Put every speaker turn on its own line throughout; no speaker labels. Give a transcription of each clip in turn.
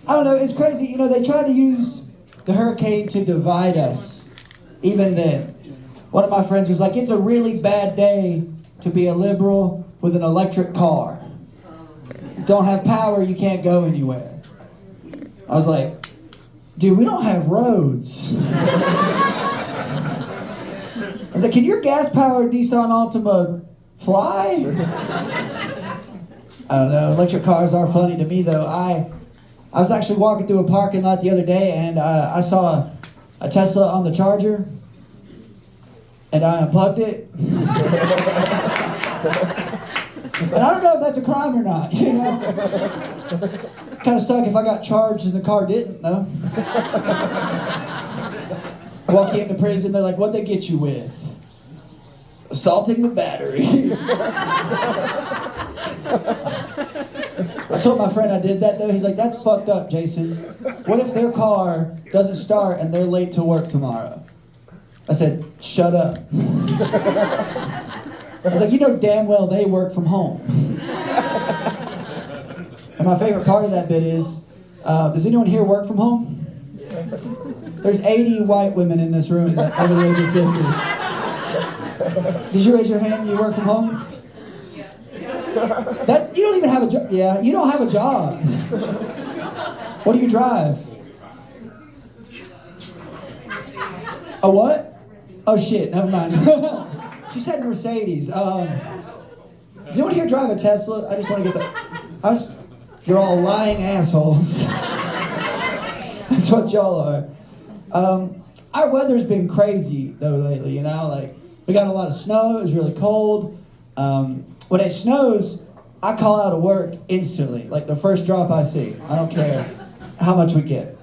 I don't know, it's crazy. You know, they tried to use the hurricane to divide us. Even then. One of my friends was like, it's a really bad day to be a liberal with an electric car. Don't have power, you can't go anywhere. I was like, dude, we don't have roads. I was like, can your gas-powered Nissan Altima fly? I don't know, electric cars are funny to me though. I was actually walking through a parking lot the other day and I saw a Tesla on the charger and I unplugged it. And I don't know if that's a crime or not, you know? Kind of suck if I got charged and the car didn't, though. Walk into prison, they're like, what'd they get you with? Assaulting the battery. I told my friend I did that, though. He's like, that's fucked up, Jason. What if their car doesn't start and they're late to work tomorrow? I said, shut up. I was like, you know damn well they work from home. And my favorite part of that bit is, does anyone here work from home? There's 80 white women in this room that over the age of 50. Did you raise your hand? You work from home? That you don't even have a job. Yeah, you don't have a job. What do you drive? A what? Oh shit, never mind. She said Mercedes. Does anyone here drive a Tesla? I just want to get that. You're all lying assholes. That's what y'all are. Our weather's been crazy though lately, you know, like we got a lot of snow, it was really cold. When it snows, I call out of work instantly, like the first drop I see. I don't care how much we get.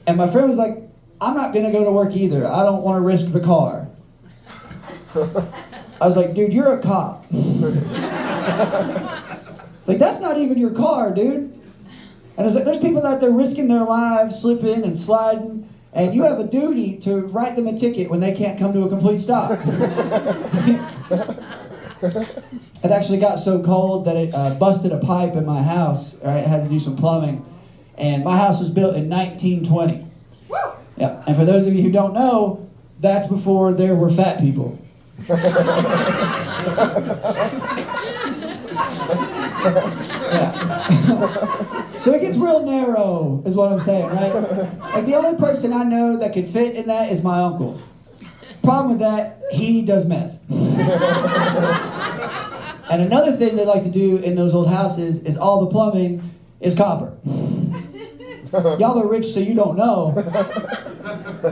And my friend was like, I'm not gonna go to work either. I don't want to risk the car. I was like, dude, you're a cop. It's like, that's not even your car, dude. And it's like, there's people out there risking their lives, slipping and sliding, and you have a duty to write them a ticket when they can't come to a complete stop. It actually got so cold that it busted a pipe in my house. Right, I had to do some plumbing. And my house was built in 1920. Yeah. And for those of you who don't know, that's before there were fat people. Yeah. So it gets real narrow, is what I'm saying, right? Like the only person I know that could fit in that is my uncle. Problem with that, he does meth. And another thing they like to do in those old houses is all the plumbing is copper. Y'all are rich so you don't know.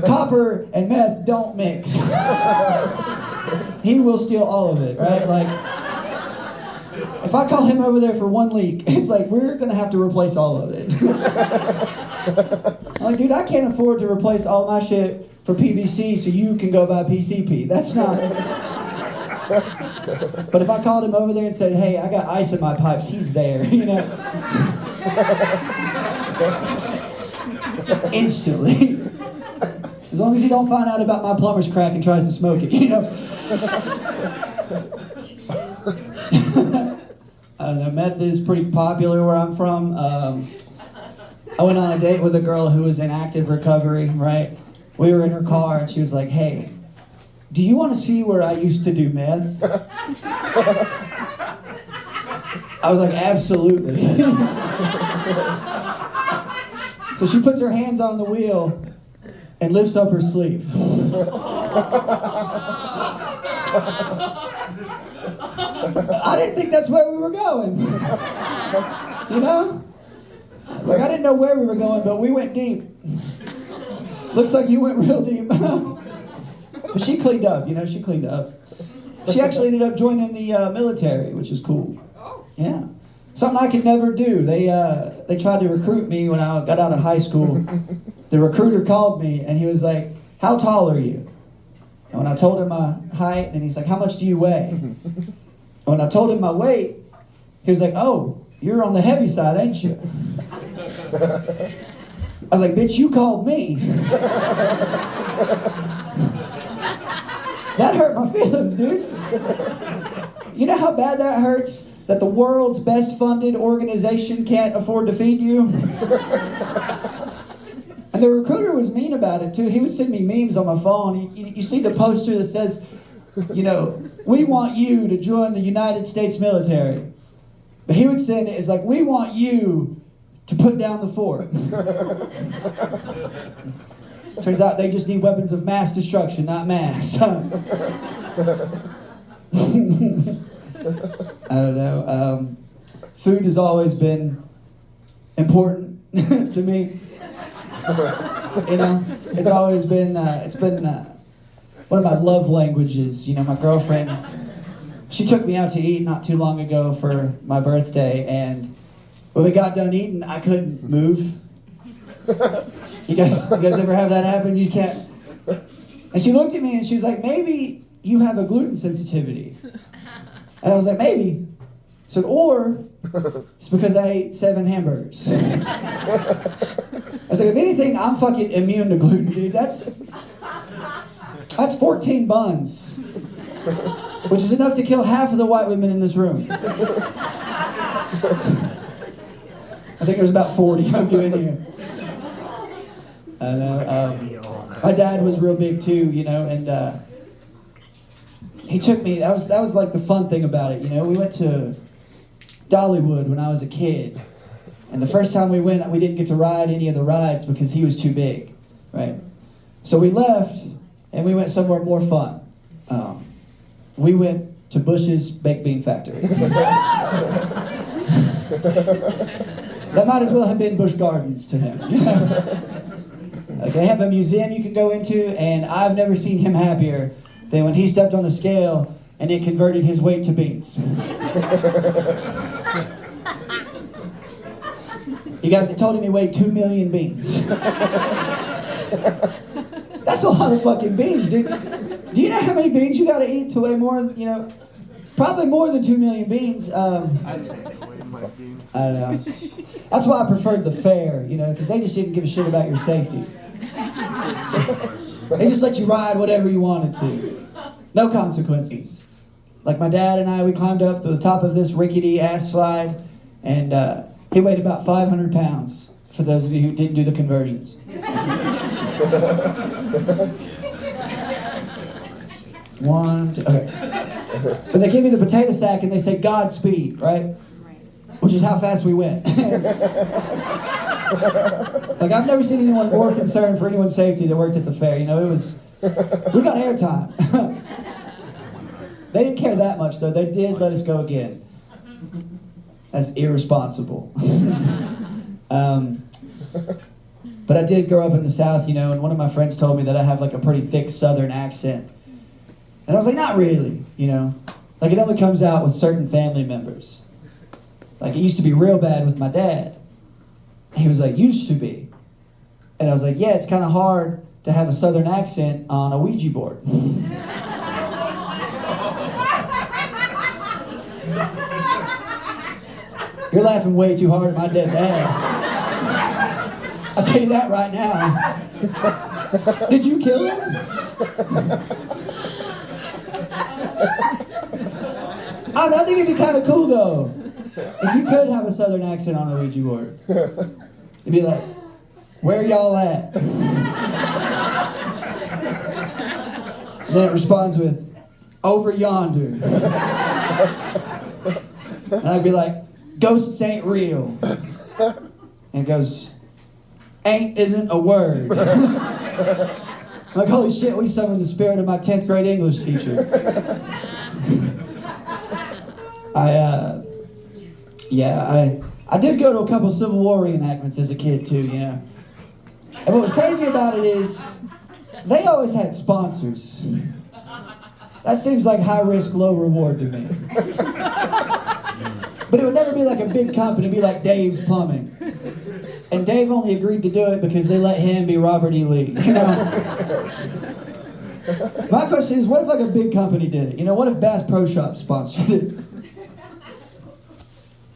Copper and meth don't mix. He will steal all of it, right? Like, if I call him over there for one leak, it's like, we're gonna have to replace all of it. I'm like, dude, I can't afford to replace all my shit for PVC so you can go buy PCP. That's not... But if I called him over there and said, hey, I got ice in my pipes, he's there, you know? Instantly. As long as he don't find out about my plumber's crack and tries to smoke it, you know? I don't know, meth is pretty popular where I'm from. I went on a date with a girl who was in active recovery, right? We were in her car and she was like, hey, do you want to see where I used to do meth? I was like, absolutely. So she puts her hands on the wheel and lifts up her sleeve. I didn't think that's where we were going. You know? Like, I didn't know where we were going, but we went deep. Looks like you went real deep. But she cleaned up, you know, she cleaned up. She actually ended up joining the military, which is cool. Yeah. Something I could never do. They tried to recruit me when I got out of high school. The recruiter called me and he was like, how tall are you? And when I told him my height, and he's like, how much do you weigh? And when I told him my weight, he was like, oh, you're on the heavy side, ain't you? I was like, bitch, you called me. That hurt my feelings, dude. You know how bad that hurts? that the world's best funded organization can't afford to feed you? And the recruiter was mean about it too. He would send me memes on my phone. You see the poster that says, you know, we want you to join the United States military. But he would send it, it's like, we want you to put down the fort. Turns out they just need weapons of mass destruction, not mass. I don't know. Food has always been important to me. You know, it's always been, one of my love languages. You know, my girlfriend, she took me out to eat not too long ago for my birthday, and when we got done eating, I couldn't move. You guys ever have that happen? You just can't. And she looked at me and she was like, maybe you have a gluten sensitivity. And I was like, maybe. I said, or it's because I ate 7 hamburgers. I was like, if anything, I'm fucking immune to gluten, dude. That's 14 buns, which is enough to kill half of the white women in this room. I think there's about 40 of you in here. I know. My dad was real big too, you know, and he took me. That was like the fun thing about it, you know. We went to Dollywood when I was a kid, and the first time we went, we didn't get to ride any of the rides because he was too big, right? So we left and we went somewhere more fun. We went to Bush's Baked Bean Factory. That might as well have been Busch Gardens to him. They have a museum you can go into, and I've never seen him happier than when he stepped on the scale and it converted his weight to beans. You guys, it told him he weighed 2 million beans. That's a lot of fucking beans, dude. Do you know how many beans you gotta eat to weigh more, you know? Probably more than 2 million beans. I don't know. That's why I preferred the fair, you know, because they just didn't give a shit about your safety. They just let you ride whatever you wanted to. No consequences. Like my dad and I, we climbed up to the top of this rickety ass slide, and he weighed about 500 pounds, for those of you who didn't do the conversions. One, two, okay. But they give me the potato sack and they say Godspeed, right? Which is how fast we went. Like, I've never seen anyone more concerned for anyone's safety that worked at the fair. You know, we got airtime. They didn't care that much, though. They did let us go again. That's irresponsible. But I did grow up in the South, you know, and one of my friends told me that I have like a pretty thick Southern accent. And I was like, not really, you know. Like, it only comes out with certain family members. Like, it used to be real bad with my dad. He was like, used to be. And I was like, yeah, it's kind of hard to have a Southern accent on a Ouija board. You're laughing way too hard at my dead dad. I'll tell you that right now. Did you kill him? I think it'd be kind of cool, though, if you could have a Southern accent on a Ouija board. It'd be like, where y'all at? And then it responds with, over yonder. And I'd be like, ghosts ain't real. And it goes, ain't isn't a word. I'm like, holy shit, we summoned the spirit of my 10th grade English teacher. I did go to a couple Civil War reenactments as a kid too, you know. And what was crazy about it is, they always had sponsors. That seems like high risk, low reward to me. But it would never be like a big company, it'd be like Dave's Plumbing. And Dave only agreed to do it because they let him be Robert E. Lee, you know? My question is, what if like a big company did it? You know, what if Bass Pro Shops sponsored it?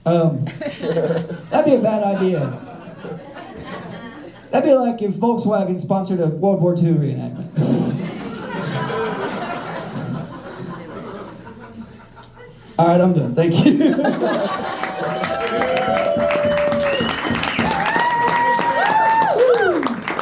That'd be a bad idea. That'd be like if Volkswagen sponsored a World War II reenactment. All right, I'm done. Thank you.